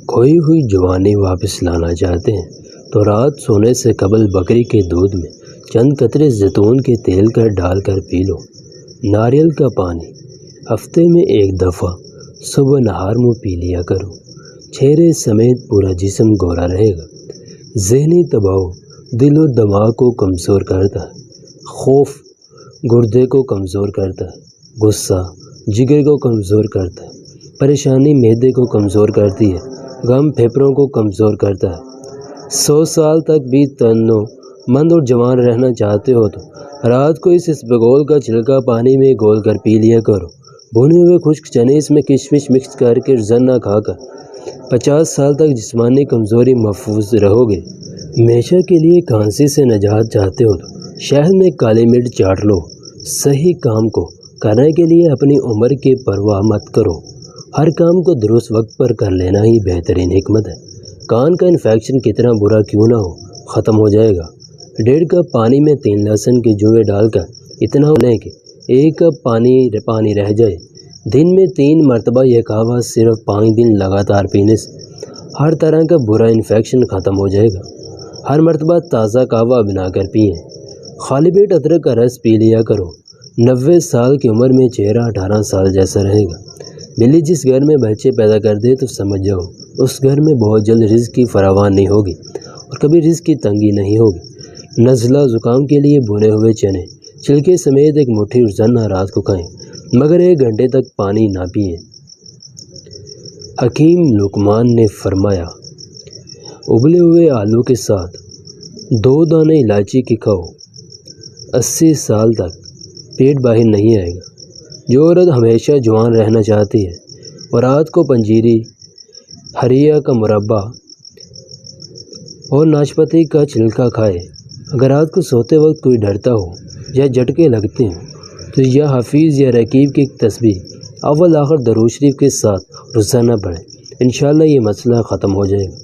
کھوئی ہوئی جوانی واپس لانا چاہتے ہیں تو رات سونے سے قبل بکری کے دودھ میں چند قطرے زیتون کے تیل کا ڈال کر پی لو۔ ناریل کا پانی ہفتے میں ایک دفعہ صبح نہار منہ پی لیا کرو۔ چہرے سمیت پورا جسم گورا رہے گا۔ ذہنی دباؤ دل و دماغ کو کمزور کرتا ہے۔ خوف گردے کو کمزور کرتا ہے۔ غصہ جگر کو کمزور کرتا ہے۔ پریشانی معدے کو کمزور کرتی ہے۔ غم پھیپھڑوں کو کمزور کرتا ہے۔ 100 سال تک بھی تنو مند اور جوان رہنا چاہتے ہو تو رات کو اس بگول کا چھلکا پانی میں گھول کر پی لیا کرو۔ بھنے ہوئے خشک چنے اس میں کشمش مکس کر کے روزانہ کھا کر 50 سال تک جسمانی کمزوری محفوظ رہو گے۔ ہمیشہ کے لیے کھانسی سے نجات چاہتے ہو تو شہد میں کالی مرچ چاٹ لو۔ صحیح کام کو کرنے کے لیے اپنی عمر کی پرواہ مت کرو۔ ہر کام کو درست وقت پر کر لینا ہی بہترین حکمت ہے۔ کان کا انفیکشن کتنا برا کیوں نہ ہو، ختم ہو جائے گا۔ 1.5 کپ پانی میں 3 لہسن کے جوئے ڈال کر اتنا لیں کہ 1 کپ پانی رہ جائے۔ دن میں 3 مرتبہ یہ قہوہ صرف 5 دن لگاتار پینے سے ہر طرح کا برا انفیکشن ختم ہو جائے گا۔ ہر مرتبہ تازہ قہوہ بنا کر پئیں۔ خالی پیٹ ادرک کا رس پی لیا کرو۔ 90 سال کی عمر میں چہرہ 18 سال جیسا رہے گا۔ بلی جس گھر میں بچے پیدا کر دے تو سمجھ جاؤ اس گھر میں بہت جلد رزق کی فراوانی ہوگی اور کبھی رزق کی تنگی نہیں ہوگی۔ نزلہ زکام کے لیے بھنے ہوئے چنے چھلکے سمیت 1 مٹھی روزانہ رات کو کھائیں، مگر 1 گھنٹے تک پانی نہ پئیں۔ حکیم لقمان نے فرمایا، ابلے ہوئے آلو کے ساتھ 2 دانے الائچی کے کھاؤ، 80 سال تک پیٹ باہر نہیں آئے گا۔ جو عورت ہمیشہ جوان رہنا چاہتی ہے اور رات کو پنجیری، ہریا کا مربع اور ناشپاتی کا چھلکا کھائے، اگر رات کو سوتے وقت کوئی ڈرتا ہو یا جھٹکے لگتے ہوں تو یا حفیظ یا رقیب کی تسبیح اول آخر درود شریف کے ساتھ روزانہ پڑھیں، انشاءاللہ یہ مسئلہ ختم ہو جائے گا۔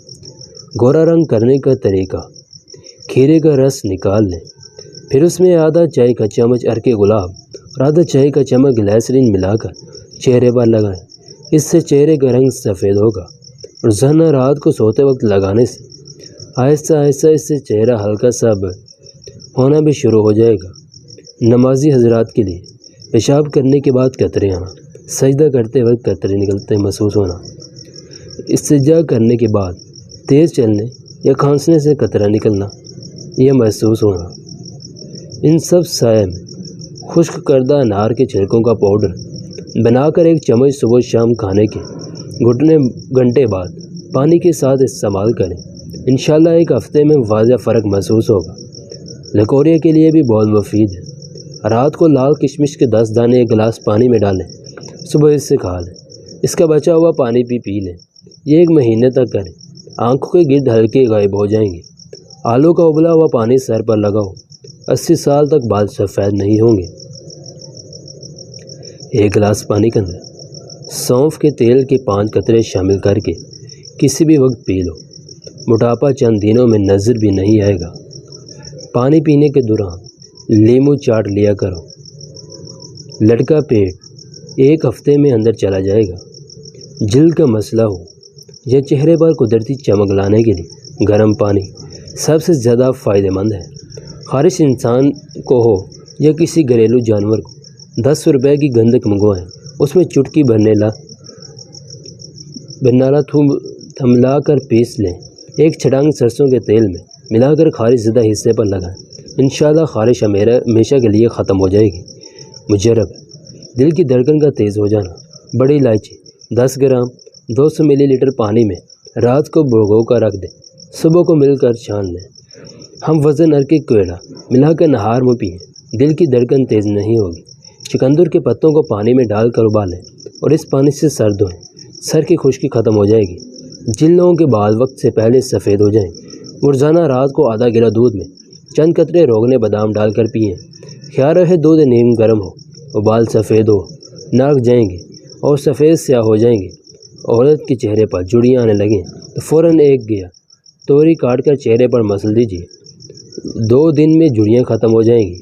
گورا رنگ کرنے کا طریقہ: کھیرے کا رس نکال لیں، پھر اس میں آدھا چائے کا چمچ عرق گلاب اور آدھا چائے کا چمچ گلیسرین ملا کر چہرے پر لگائیں۔ اس سے چہرے کا رنگ سفید ہوگا۔ روزانہ رات کو سوتے وقت لگانے سے آہستہ آہستہ اس سے چہرہ ہلکا سا ہونا بھی شروع ہو جائے گا۔ نمازی حضرات کے لیے: پیشاب کرنے کے بعد قطرے آنا، سجدہ کرتے وقت قطرے نکلتے محسوس ہونا، استنجا کرنے کے بعد تیز چلنے یا کھانسنے سے قطرہ نکلنا یا محسوس ہونا۔ ان سب سائے میں خشک کردہ انار کے چھلکوں کا پاؤڈر بنا کر 1 چمچ صبح شام کھانے کے گھنٹے بعد پانی کے ساتھ استعمال کریں، انشاءاللہ 1 ہفتے میں واضح فرق محسوس ہوگا۔ لکوریا کے لیے بھی بہت مفید ہے۔ رات کو لال کشمش کے 10 دانے 1 گلاس پانی میں ڈالیں، صبح اس سے کھا لیں۔ اس کا بچا ہوا پانی پی لیں۔ یہ 1 مہینے تک کریں، آنکھوں کے گرد ہلکے غائب ہو جائیں گے۔ آلو کا ابلا ہوا پانی سر پر لگاؤ، 80 سال تک بال سفید نہیں ہوں گے۔ 1 گلاس پانی کے اندر سونف کے تیل کے 5 قطرے شامل کر کے کسی بھی وقت پی لو، موٹاپا چند دنوں میں نظر بھی نہیں آئے گا۔ پانی پینے کے دوران لیمو چاٹ لیا کرو۔ لٹکا پیٹ 1 ہفتے میں اندر چلا جائے گا۔ جلد کا مسئلہ ہو یا چہرے پر قدرتی چمک لانے کے لیے گرم پانی سب سے زیادہ فائدہ مند ہے۔ خارش انسان کو ہو یا کسی گھریلو جانور کو 10 روپے کی گندک منگوائیں، اس میں چٹکی برنالہ تھملا کر پیس لیں، 1 چھٹانگ سرسوں کے تیل میں ملا کر خارش زدہ حصے پر لگائیں، انشاءاللہ خارش ہمیشہ کے لیے ختم ہو جائے گی۔ مجرب ہے: دل کی دھڑکن کا تیز ہو جانا، بڑی الائچی 10 گرام 200 ملی لیٹر پانی میں رات کو بھگو کر رکھ دیں، صبح کو مل کر چھان لیں۔ ہم وزن عرق کوئلہ ملا کر نہار منہ پئیں، دل کی دھڑکن تیز نہیں ہوگی۔ چقندر کے پتوں کو پانی میں ڈال کر ابالیں اور اس پانی سے سر دھوئیں، سر کی خشکی ختم ہو جائے گی۔ جن لوگوں کے بال وقت سے پہلے سفید ہو جائیں، روزانہ رات کو آدھا گلاس دودھ میں چند قطرے روغن بادام ڈال کر پئیں۔ خیال رہے دودھ نیم گرم ہو اور بال سفید ہو نہ جائیں گے اور سفید سیاہ ہو جائیں گے۔ عورت کے چہرے پر جڑیاں آنے لگیں تو فوراً 1 گیا توری کاٹ کر چہرے پر مسل دیجیے، 2 دن میں جڑیاں ختم ہو جائیں گی۔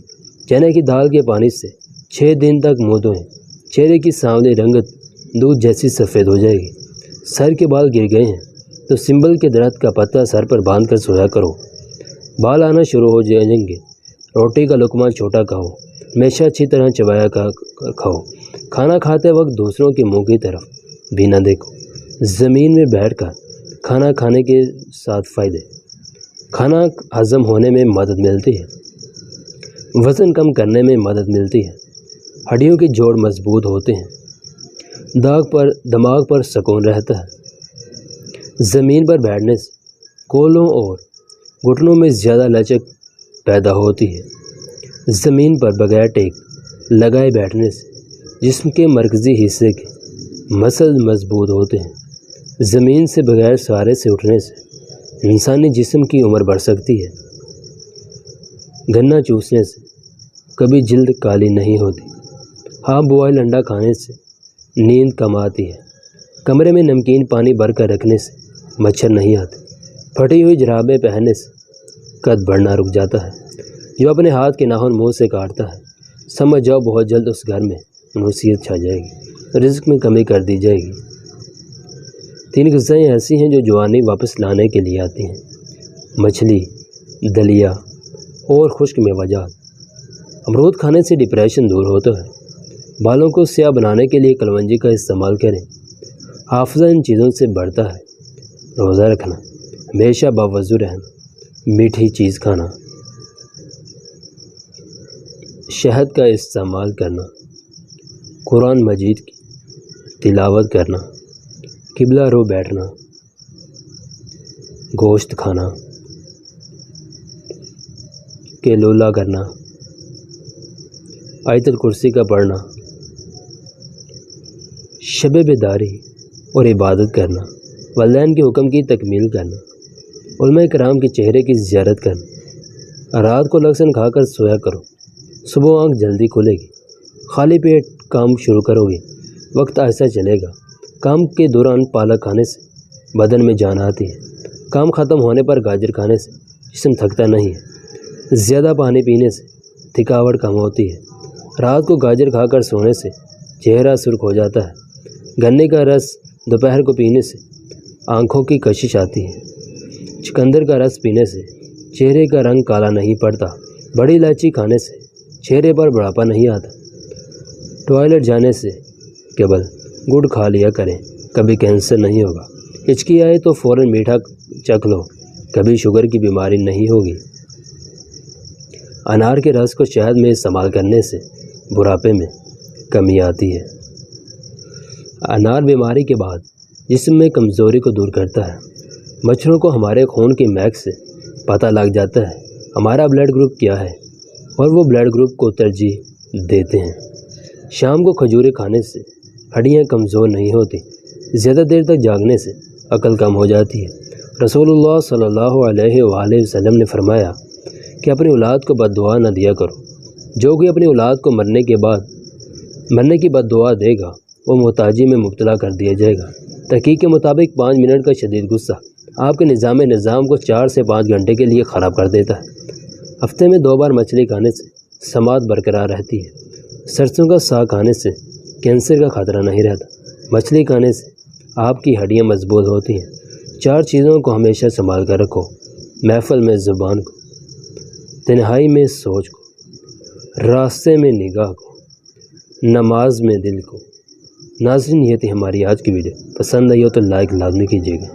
چنے کی دال کے پانی سے 6 دن تک منہ دھوئیں، چہرے کی سانولی رنگت دودھ جیسی سفید ہو جائے گی۔ سر کے بال گر گئے ہیں تو سمبل کے درخت کا پتا سر پر باندھ کر سویا کرو۔ بال آنا شروع ہو جائیں گے، روٹی کا لقمہ چھوٹا کھاؤ، ہمیشہ اچھی طرح چبایا کھاؤ۔ کھانا کھاتے وقت دوسروں کے منہ کی طرف بھی نہ دیکھو۔ زمین میں بیٹھ کر کھانا کھانے کے 7 فائدے۔ کھانا ہضم ہونے میں مدد ملتی ہے، وزن کم کرنے میں مدد ملتی ہے، ہڈیوں کے جوڑ مضبوط ہوتے ہیں، دماغ پر سکون رہتا ہے۔ زمین پر بیٹھنے سے کولوں اور گھٹنوں میں زیادہ لچک پیدا ہوتی ہے۔ زمین پر بغیر ٹیک لگائے بیٹھنے سے جسم کے مرکزی حصے کے مسل مضبوط ہوتے ہیں۔ زمین سے بغیر سہارے سے اٹھنے سے انسانی جسم کی عمر بڑھ سکتی ہے۔ گنا چوسنے سے کبھی جلد کالی نہیں ہوتی۔ ہاف بوائل انڈا کھانے سے نیند کم آتی ہے۔ کمرے میں نمکین پانی بھر کر رکھنے سے مچھر نہیں آتے۔ پھٹی ہوئی جرابیں پہننے سے قد بڑھنا رک جاتا ہے۔ جو اپنے ہاتھ کے ناخن منہ سے کاٹتا ہے، سمجھ جاؤ بہت جلد اس گھر میں منوسیت چھا جائے گی، رزق میں کمی کر دی جائے گی۔ 3 غذائیں ایسی ہیں جو جوانی واپس لانے کے لیے آتی ہیں: مچھلی، دلیا اور خشک میوہ جات۔ امرود کھانے سے ڈپریشن دور ہوتا ہے۔ بالوں کو سیاہ بنانے کے لیے کلونجی کا استعمال کریں۔ حافظہ ان چیزوں سے بڑھتا ہے: روزہ رکھنا، ہمیشہ باوضو رہنا، میٹھی چیز کھانا، شہد کا استعمال کرنا، قرآن مجید کی تلاوت کرنا، قبلہ رو بیٹھنا، گوشت کھانا، کیلولا کرنا، آیت الکرسی کا پڑھنا، شب بیداری اور عبادت کرنا، والدین کے حکم کی تکمیل کرنا، علماء کرام کے چہرے کی زیارت کرنا۔ رات کو لہسن کھا کر سویا کرو، صبح آنکھ جلدی کھلے گی۔ خالی پیٹ کام شروع کرو گے، وقت ایسا چلے گا۔ کام کے دوران پالک کھانے سے بدن میں جان آتی ہے۔ کام ختم ہونے پر گاجر کھانے سے جسم تھکتا نہیں ہے۔ زیادہ پانی پینے سے تھکاوٹ کم ہوتی ہے۔ رات کو گاجر کھا کر سونے سے چہرہ سرخ ہو جاتا ہے۔ گنے کا رس دوپہر کو پینے سے آنکھوں کی کشش آتی ہے۔ چقندر کا رس پینے سے چہرے کا رنگ کالا نہیں پڑتا۔ بڑی الائچی کھانے سے چہرے پر بڑھاپا نہیں آتا۔ ٹوائلٹ جانے سے قبل گڑ کھا لیا کریں، کبھی کینسر نہیں ہوگا۔ ہچکی آئے تو فوراً میٹھا چکھ لو، کبھی شوگر کی بیماری نہیں ہوگی۔ انار کے رس کو شہد میں استعمال کرنے سے بڑھاپے میں کمی آتی ہے۔ انار بیماری کے بعد جسم میں کمزوری کو دور کرتا ہے۔ مچھروں کو ہمارے خون کی مہک سے پتہ لگ جاتا ہے ہمارا بلڈ گروپ کیا ہے، اور وہ بلڈ گروپ کو ترجیح دیتے ہیں۔ شام کو کھجوریں کھانے سے ہڈیاں کمزور نہیں ہوتی۔ زیادہ دیر تک جاگنے سے عقل کم ہو جاتی ہے۔ رسول اللہ صلی اللہ علیہ وآلہ وسلم نے فرمایا کہ اپنی اولاد کو بد دعا نہ دیا کرو۔ جو کوئی اپنی اولاد کو مرنے کی بد دعا دے گا، وہ محتاجی میں مبتلا کر دیا جائے گا۔ تحقیق کے مطابق 5 منٹ کا شدید غصہ آپ کے نظام کو 4 سے 5 گھنٹے کے لیے خراب کر دیتا ہے۔ ہفتے میں 2 بار مچھلی کھانے سے سماعت برقرار رہتی ہے۔ سرسوں کا ساگ کھانے سے کینسر کا خطرہ نہیں رہتا۔ مچھلی کھانے سے آپ کی ہڈیاں مضبوط ہوتی ہیں۔ 4 چیزوں کو ہمیشہ سنبھال کر رکھو: محفل میں زبان کو، تنہائی میں سوچ کو، راستے میں نگاہ کو، نماز میں دل کو۔ ناظرین، یہ تھی ہماری آج کی ویڈیو۔ پسند آئی ہو تو لائک لازمی کیجیے گا۔